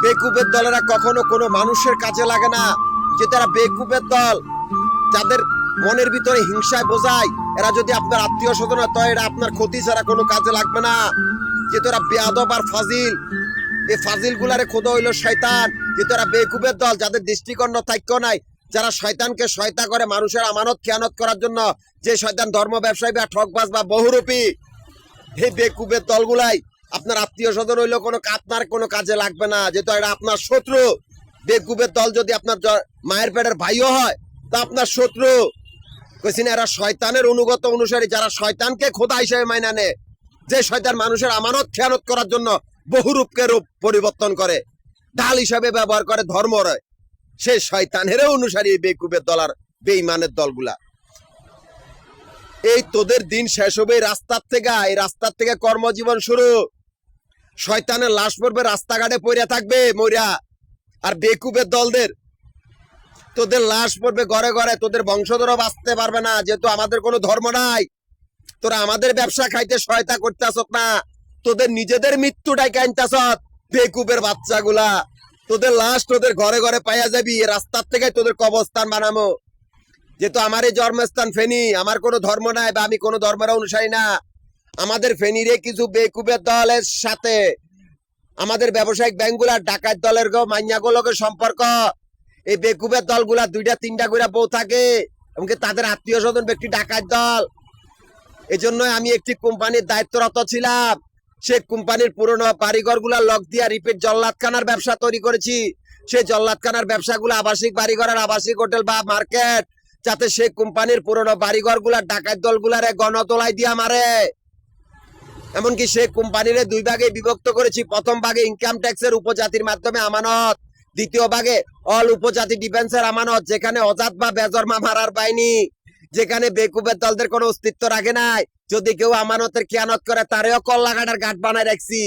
বেকুবের দলেরা কখনো কোনো মানুষের কাজে লাগে না। যে তারা বেকুবের দল, যাদের মনের ভিতরে হিংসায় বোঝায়, এরা যদি আপনার আত্মীয় স্বজন হয় তো এরা আপনার ক্ষতি ছাড়া কোনো কাজে লাগবে না। যে তোরা বেয়াদব আর ফাজিল, এই ফাজিল গুলারে খোদা হইল শয়তান। যে তোরা বেকুবের দল, যাদের দৃষ্টিকোণ থাক্য নাই, যারা শয়তানকে শয়তা করে মানুষের আমানত খেয়ানত করার জন্য, যে শয়তান ধর্ম ব্যবসায়ী বা ঠকবাজ বা বহুরূপী, এই বেকুবের দলগুলাই আপনার আত্মীয় স্বজন হইলেও আপনার কোনো কাজে লাগবে না, যেহেতু এটা আপনার শত্রু। বেকুবের দল যদি আপনার মায়ের পেটের ভাইও হয় তা আপনার শত্রু। কইছি না, এরা শয়তানের অনুগত অনুসারী, যারা শয়তানকে খোদা হিসেবে মাইনা নেয়, যে শয়তান মানুষের আমানত খেয়ানত করার জন্য বহুরূপকে রূপ পরিবর্তন করে, ঢাল হিসাবে ব্যবহার করে ধর্ম রয়, সেই শয়তানেরও অনুসারী বেকুবের দল আর বেঈমানের দলগুলা। এই তোদের দিন শেষ হবে এই রাস্তার থেকে কর্মজীবন শুরু। শয়তানের লাশ পড়বে রাস্তাঘাটে পড়ে থাকবে মরিয়া। আর বেকুবের দলদের তোদের লাশ পড়বে ঘরে ঘরে, তোদের বংশধরও বাঁচতে পারবে না, যেহেতু আমাদের কোনো ধর্ম নাই। তোরা আমাদের ব্যবসা খাইতে সহায়তা করতেছ না, তোদের নিজেদের মৃত্যুটাই কাইনতেছ। বেকুবের বাচ্চাগুলা, তোদের লাশ তোদের ঘরে ঘরে পাইয়া যাবি, রাস্তার থেকে তোদের কবরস্থান বানামো। যেহেতু আমার এই জন্মস্থান ফেনী, আমার কোনো ধর্ম নাই বা আমি কোনো ধর্মের অনুসারী না। আমাদের ফেনীরে কিছু বেকুবের দলের সাথে আমাদের ব্যবসায়িক ব্যাংকগুলার ডাকাত দলের মাইয়াগুলোকে সম্পর্ক। এই বেকুবের দলগুলা 2-3টা করে বউ থাকে, এমনকি তাদের আত্মীয় স্বজন ব্যক্তি ডাকাত দল। এই জন্যই আমি একটি কোম্পানির দায়িত্বরত ছিলাম। সে কোম্পানির পুরনো বাড়িঘর গুলা লক দিয়া রিপিট জল্লাদখানার ব্যবসা তৈরি করেছি। সেই জল্লাদখানার ব্যবসাগুলো আবাসিক বাড়িঘরের আবাসিক হোটেল বা মার্কেট, যাতে সেই কোম্পানির পুরনো বাড়িঘর গুলা ডাকাত দলগুলারে গণতোলাই দিয়া মারে। এমনকি সেই কোম্পানির 2 ভাগে বিভক্ত করেছি। প্রথম ভাগে ইনকাম ট্যাক্সের উপজাতির মাধ্যমে আমানত, দ্বিতীয় ভাগে অল উপজাতি ডিফেন্সের আমানত, যেখানে অজাত বা বেজরমা মারার বাহিনী, যেখানে বেকুবের দলদের কোনো অস্তিত্ব রাখে নাই। যদি কেউ আমানতের খেয়ানত করে তারেও কল্লাঘাটার ঘাট বানায় রাখছি।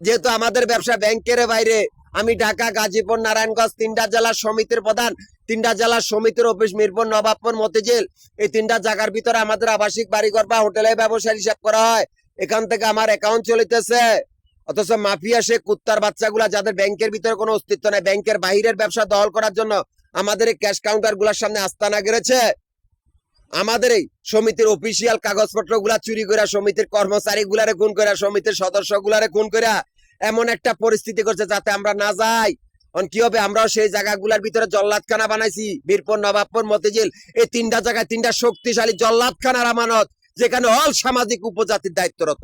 যেহেতু আমাদের ব্যবসা ব্যাংকের বাইরে, আমি ঢাকা, গাজীপুর, নারায়ণগঞ্জ 3টা জেলার সমিতির প্রধান। 3টা জেলার সমিতির অফিস মিরপুর, নবাবপুর, মতিঝিল। এই 3টা জায়গার ভিতরে আমাদের আবাসিক বাড়িঘর বা হোটেলের ব্যবসার হিসাব করা হয়। এখান থেকে আমার অ্যাকাউন্ট চলিতেছে। অথচ মাফিয়া সে কুত্তার বাচ্চাগুলা, যাদের ব্যাংকের ভিতরে কোনো অস্তিত্ব নাই, ব্যাংকের বাহিরের ব্যবসা দখল করার জন্য আমাদের এই ক্যাশ কাউন্টার গুলার সামনে আস্তানা গেড়েছে। আমাদের এই সমিতির অফিসিয়াল কাগজপত্র গুলা চুরি করে, সমিতির কর্মচারী গুলারে খুন করে, সমিতির সদস্য গুলারে খুন করে এমন একটা পরিস্থিতি করছে যাতে আমরা না যাই। কি হবে, আমরাও সেই জায়গাগুলার ভিতরে জল্লাদখানা বানাইছি। বীরপুর, নবাবপুর, মতিঝিল, এই 3টা জায়গায় 3টা শক্তিশালী জল্লাদখানার আমানত, যেখানে অল সামাজিক উপজাতির দায়িত্বরত।